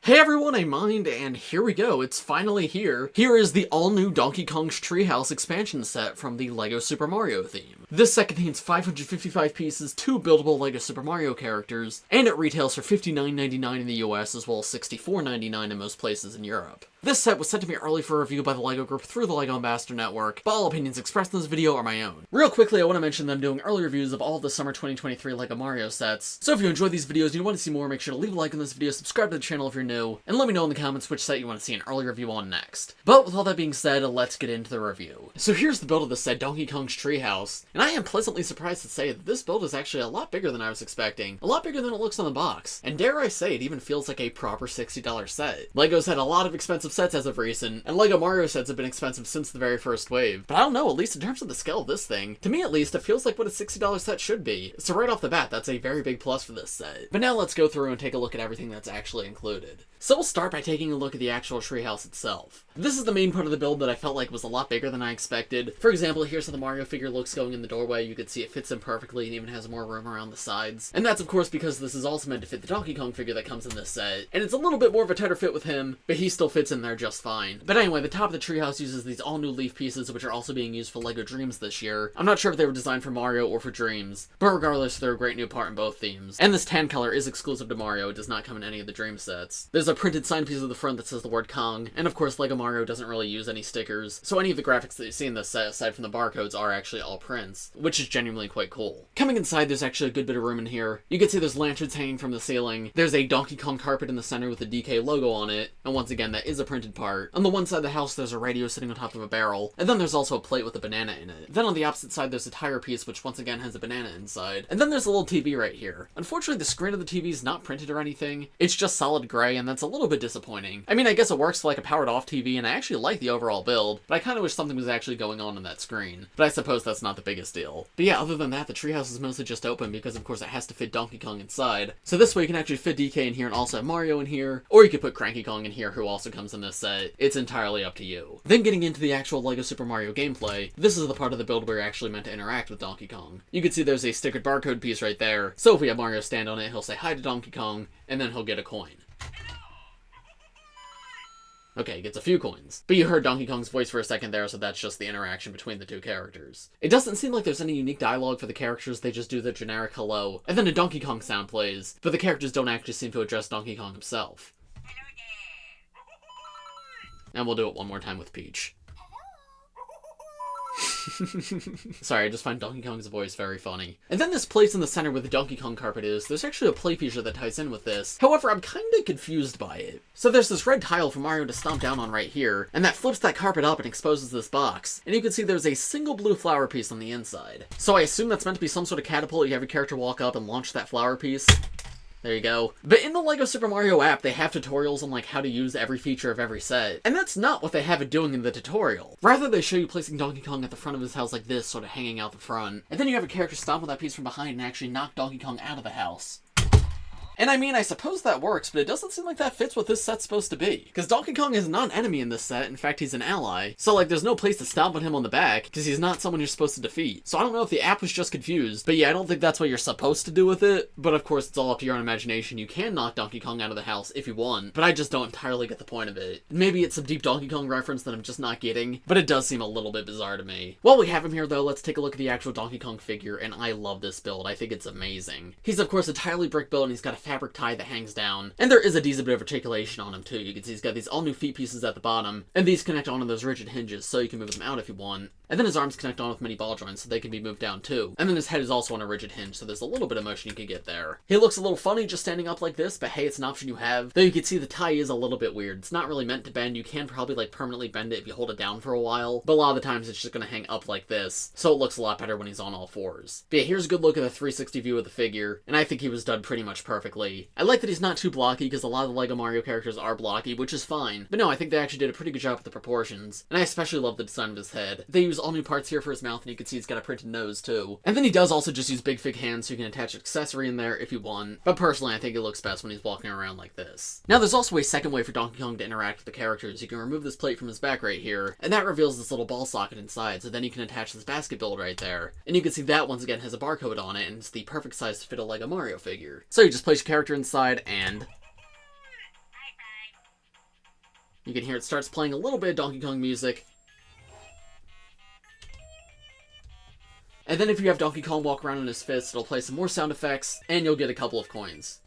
Hey everyone, I'm Mind, and here we go, it's finally here. Here is the all-new Donkey Kong's Treehouse expansion set from the LEGO Super Mario theme. This set contains 555 pieces, 2 buildable LEGO Super Mario characters, and it retails for $59.99 in the US as well as $64.99 in most places in Europe. This set was sent to me early for review by the LEGO Group through the LEGO Ambassador Network, but all opinions expressed in this video are my own. Real quickly, I want to mention that I'm doing early reviews of all of the Summer 2023 LEGO Mario sets, so if you enjoy these videos and you want to see more, make sure to leave a like on this video, subscribe to the channel if you're new, and let me know in the comments which set you want to see an early review on next. But with all that being said, let's get into the review. So here's the build of the set, Donkey Kong's Treehouse, and I am pleasantly surprised to say that this build is actually a lot bigger than I was expecting, a lot bigger than it looks on the box, and dare I say it even feels like a proper $60 set. LEGO's had a lot of expensive sets as of recent, and LEGO Mario sets have been expensive since the very first wave. But I don't know, at least in terms of the scale of this thing, to me at least, it feels like what a $60 set should be. So right off the bat, that's a very big plus for this set. But now let's go through and take a look at everything that's actually included. So we'll start by taking a look at the actual treehouse itself. This is the main part of the build that I felt like was a lot bigger than I expected. For example, here's how the Mario figure looks going in the doorway. You can see it fits in perfectly and even has more room around the sides. And that's of course because this is also meant to fit the Donkey Kong figure that comes in this set. And it's a little bit more of a tighter fit with him, but he still fits in there just fine. But anyway, the top of the treehouse uses these all new leaf pieces which are also being used for LEGO Dreams this year. I'm not sure if they were designed for Mario or for Dreams, but regardless, they're a great new part in both themes. And this tan color is exclusive to Mario, it does not come in any of the Dream sets. There's a printed sign piece of the front that says the word Kong, and of course LEGO Mario doesn't really use any stickers, so any of the graphics that you see in this set, aside from the barcodes, are actually all prints, which is genuinely quite cool. Coming inside, there's actually a good bit of room in here. You can see there's lanterns hanging from the ceiling, there's a Donkey Kong carpet in the center with the DK logo on it, and once again, that is a printed part. On the one side of the house, there's a radio sitting on top of a barrel, and then there's also a plate with a banana in it. Then on the opposite side, there's a tire piece, which once again has a banana inside. And then there's a little TV right here. Unfortunately, the screen of the TV is not printed or anything, it's just solid gray, and that's a little bit disappointing. I mean, I guess it works like a powered off TV, and I actually like the overall build, but I kind of wish something was actually going on that screen. But I suppose that's not the biggest deal. But yeah, other than that, the treehouse is mostly just open because of course it has to fit Donkey Kong inside. So this way you can actually fit DK in here and also have Mario in here, or you could put Cranky Kong in here who also comes in this set. It's entirely up to you. Then getting into the actual LEGO Super Mario gameplay, this is the part of the build where you're actually meant to interact with Donkey Kong. You can see there's a stickered barcode piece right there, so if we have Mario stand on it, he'll say hi to Donkey Kong, and then he'll get a coin. Okay, he gets a few coins. But you heard Donkey Kong's voice for a second there, so that's just the interaction between the two characters. It doesn't seem like there's any unique dialogue for the characters, they just do the generic hello, and then a Donkey Kong sound plays, but the characters don't actually seem to address Donkey Kong himself. And we'll do it one more time with Peach. Sorry, I just find Donkey Kong's voice very funny. And then this place in the center where the Donkey Kong carpet is, there's actually a play feature that ties in with this. However, I'm kinda confused by it. So there's this red tile for Mario to stomp down on right here, and that flips that carpet up and exposes this box. And you can see there's a single blue flower piece on the inside. So I assume that's meant to be some sort of catapult. You have your character walk up and launch that flower piece. There you go. But in the LEGO Super Mario app, they have tutorials on like how to use every feature of every set. And that's not what they have it doing in the tutorial. Rather, they show you placing Donkey Kong at the front of his house like this, sort of hanging out the front. And then you have a character stomp on that piece from behind and actually knock Donkey Kong out of the house. And I mean, I suppose that works, but it doesn't seem like that fits what this set's supposed to be. Because Donkey Kong is not an enemy in this set, in fact he's an ally. So like there's no place to stomp on him on the back, because he's not someone you're supposed to defeat. So I don't know if the app was just confused, but yeah, I don't think that's what you're supposed to do with it. But of course it's all up to your own imagination, you can knock Donkey Kong out of the house if you want, but I just don't entirely get the point of it. Maybe it's some deep Donkey Kong reference that I'm just not getting, but it does seem a little bit bizarre to me. While we have him here though, let's take a look at the actual Donkey Kong figure, and I love this build, I think it's amazing. He's of course entirely brick built and he's got a fabric tie that hangs down, and there is a decent bit of articulation on him too. You can see he's got these all new feet pieces at the bottom, and these connect onto those rigid hinges so you can move them out if you want. And then his arms connect on with mini ball joints so they can be moved down too. And then his head is also on a rigid hinge, so there's a little bit of motion you can get there. He looks a little funny just standing up like this, but hey, it's an option you have. Though you can see the tie is a little bit weird. It's not really meant to bend. You can probably like permanently bend it if you hold it down for a while, but a lot of the times it's just gonna hang up like this, so it looks a lot better when he's on all fours. But yeah, here's a good look at the 360 view of the figure, and I think he was done pretty much perfectly. I like that he's not too blocky, because a lot of the LEGO Mario characters are blocky, which is fine. But no, I think they actually did a pretty good job with the proportions, and I especially love the design of his head. They use all new parts here for his mouth, and you can see he's got a printed nose too. And then he does also just use big fig hands, so you can attach an accessory in there if you want. But personally, I think it looks best when he's walking around like this. Now there's also a second way for Donkey Kong to interact with the characters. You can remove this plate from his back right here, and that reveals this little ball socket inside, so then you can attach this basket build right there. And you can see that once again has a barcode on it, and it's the perfect size to fit a LEGO Mario figure. So you just place your character inside, and You can hear it starts playing a little bit of Donkey Kong music. And then if you have Donkey Kong walk around in his fist, it'll play some more sound effects, and you'll get a couple of coins.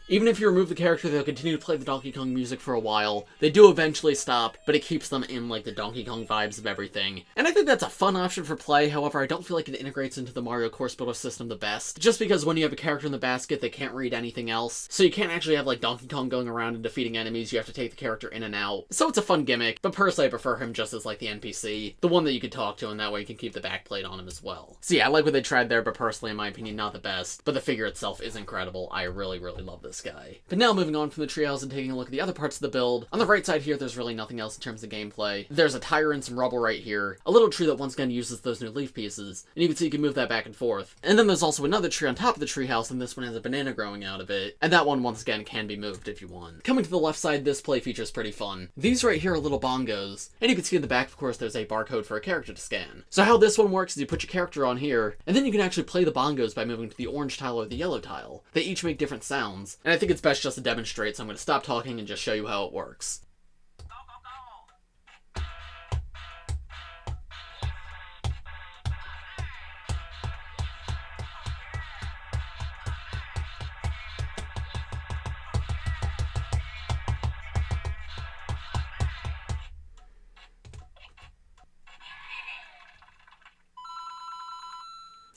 Even if you remove the character, they'll continue to play the Donkey Kong music for a while. They do eventually stop, but it keeps them in, like, the Donkey Kong vibes of everything. And I think that's a fun option for play, however, I don't feel like it integrates into the Mario Course Builder system the best. Just because when you have a character in the basket, they can't read anything else. So you can't actually have, like, Donkey Kong going around and defeating enemies, you have to take the character in and out. So it's a fun gimmick, but personally I prefer him just as, like, the NPC. The one that you can talk to, and that way you can keep the backplate on him as well. So yeah, I like what they tried there, but personally, in my opinion, not the best. But the figure itself is incredible. I really, really love this guy. But now moving on from the treehouse and taking a look at the other parts of the build. On the right side here, there's really nothing else in terms of gameplay. There's a tire and some rubble right here, a little tree that once again uses those new leaf pieces, and you can see you can move that back and forth. And then there's also another tree on top of the treehouse, and this one has a banana growing out of it, and that one once again can be moved if you want. Coming to the left side, this play feature is pretty fun. These right here are little bongos, and you can see in the back, of course, there's a barcode for a character to scan. So how this one works is you put your character on here, and then you can actually play the bongos by moving to the orange tile or the yellow tile. They each make different sounds, and I think it's best just to demonstrate, so I'm going to stop talking and just show you how it works.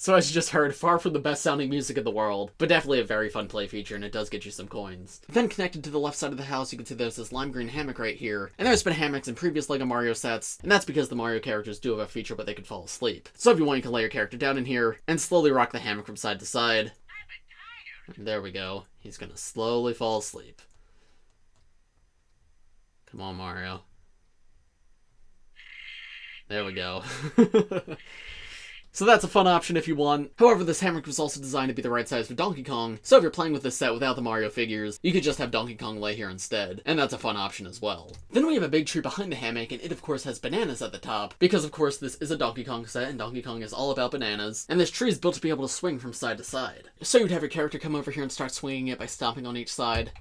So as you just heard, far from the best sounding music in the world, but definitely a very fun play feature, and it does get you some coins. Then connected to the left side of the house, you can see there's this lime green hammock right here, and there's been hammocks in previous LEGO Mario sets, and that's because the Mario characters do have a feature where they can fall asleep. So if you want, you can lay your character down in here, and slowly rock the hammock from side to side. And there we go. He's gonna slowly fall asleep. Come on, Mario. There we go. So that's a fun option if you want. However, this hammock was also designed to be the right size for Donkey Kong, so if you're playing with this set without the Mario figures, you could just have Donkey Kong lay here instead, and that's a fun option as well. Then we have a big tree behind the hammock, and it of course has bananas at the top, because of course this is a Donkey Kong set, and Donkey Kong is all about bananas, and this tree is built to be able to swing from side to side. So you'd have your character come over here and start swinging it by stomping on each side.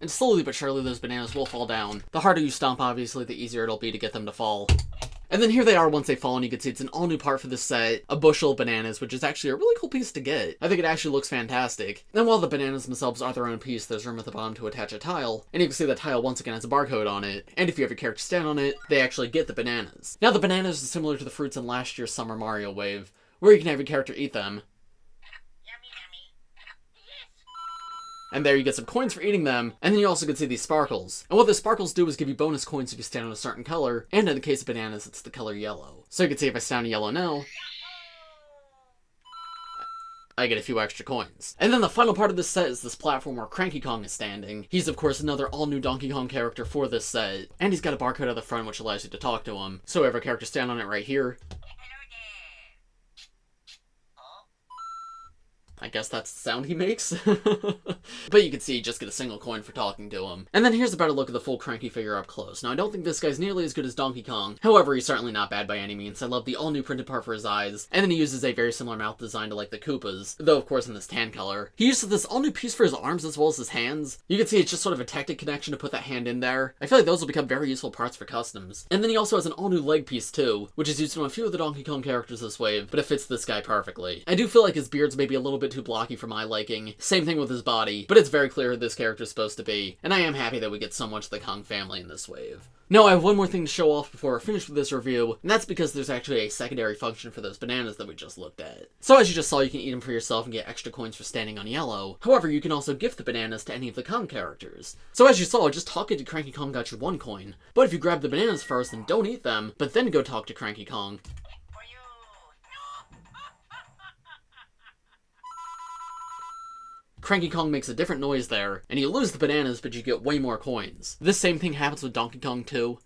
And slowly but surely those bananas will fall down. The harder you stomp, obviously, the easier it'll be to get them to fall. And then here they are once they fall, and you can see it's an all-new part for this set, a bushel of bananas, which is actually a really cool piece to get. I think it actually looks fantastic. And while the bananas themselves are their own piece, there's room at the bottom to attach a tile, and you can see the tile once again has a barcode on it, and if you have your character stand on it, they actually get the bananas. Now the bananas are similar to the fruits in last year's Summer Mario Wave, where you can have your character eat them. And there you get some coins for eating them, and then you also can see these sparkles. And what the sparkles do is give you bonus coins if you stand on a certain color, and in the case of bananas, it's the color yellow. So you can see if I stand on yellow now, I get a few extra coins. And then the final part of this set is this platform where Cranky Kong is standing. He's of course another all-new Donkey Kong character for this set, and he's got a barcode at the front which allows you to talk to him. So we have our character stand on it right here. I guess that's the sound he makes. But you can see you just get a single coin for talking to him. And then here's a better look at the full Cranky figure up close. Now I don't think this guy's nearly as good as Donkey Kong. However, he's certainly not bad by any means. I love the all new printed part for his eyes. And then he uses a very similar mouth design to like the Koopas, though of course in this tan color. He uses this all new piece for his arms as well as his hands. You can see it's just sort of a tactic connection to put that hand in there. I feel like those will become very useful parts for customs. And then he also has an all new leg piece too, which is used on a few of the Donkey Kong characters this wave, but it fits this guy perfectly. I do feel like his beard's maybe a little bit too blocky for my liking. Same thing with his body, but it's very clear who this character is supposed to be, and I am happy that we get so much of the Kong family in this wave. Now, I have one more thing to show off before we're finished with this review, and that's because there's actually a secondary function for those bananas that we just looked at. So as you just saw, you can eat them for yourself and get extra coins for standing on yellow. However, you can also gift the bananas to any of the Kong characters. So as you saw, just talking to Cranky Kong got you 1 coin, but if you grab the bananas first and don't eat them, but then go talk to Cranky Kong, Cranky Kong makes a different noise there, and you lose the bananas, but you get way more coins. This same thing happens with Donkey Kong too.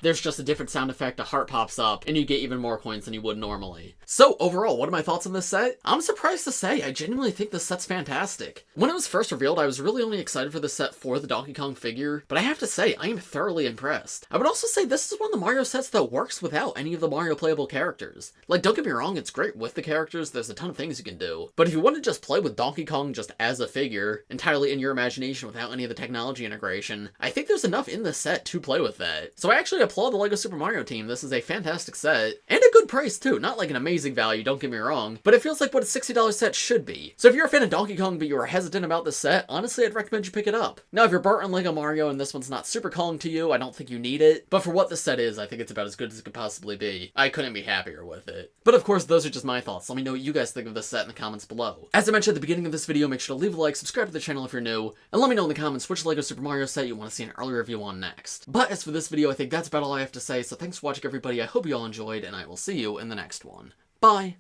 There's just a different sound effect, a heart pops up, and you get even more coins than you would normally. So overall, what are my thoughts on this set? I'm surprised to say, I genuinely think this set's fantastic. When it was first revealed, I was really only excited for the set for the Donkey Kong figure, but I have to say, I am thoroughly impressed. I would also say this is one of the Mario sets that works without any of the Mario playable characters. Like, don't get me wrong, it's great with the characters, there's a ton of things you can do, but if you want to just play with Donkey Kong just as a figure, entirely in your imagination without any of the technology integration, I think there's enough in this set to play with that. So I actually applaud the LEGO Super Mario team. This is a fantastic set, and a good price too. Not like an amazing value, don't get me wrong, but it feels like what a $60 set should be. So if you're a fan of Donkey Kong but you are hesitant about this set, honestly I'd recommend you pick it up. Now if you're burnt on LEGO Mario and this one's not super Kong to you, I don't think you need it, but for what this set is, I think it's about as good as it could possibly be. I couldn't be happier with it. But of course, those are just my thoughts. Let me know what you guys think of this set in the comments below. As I mentioned at the beginning of this video, make sure to leave a like, subscribe to the channel if you're new, and let me know in the comments which LEGO Super Mario set you want to see an early review on next. But as for this video, I think that's about all I have to say, so thanks for watching everybody, I hope you all enjoyed, and I will see you in the next one. Bye!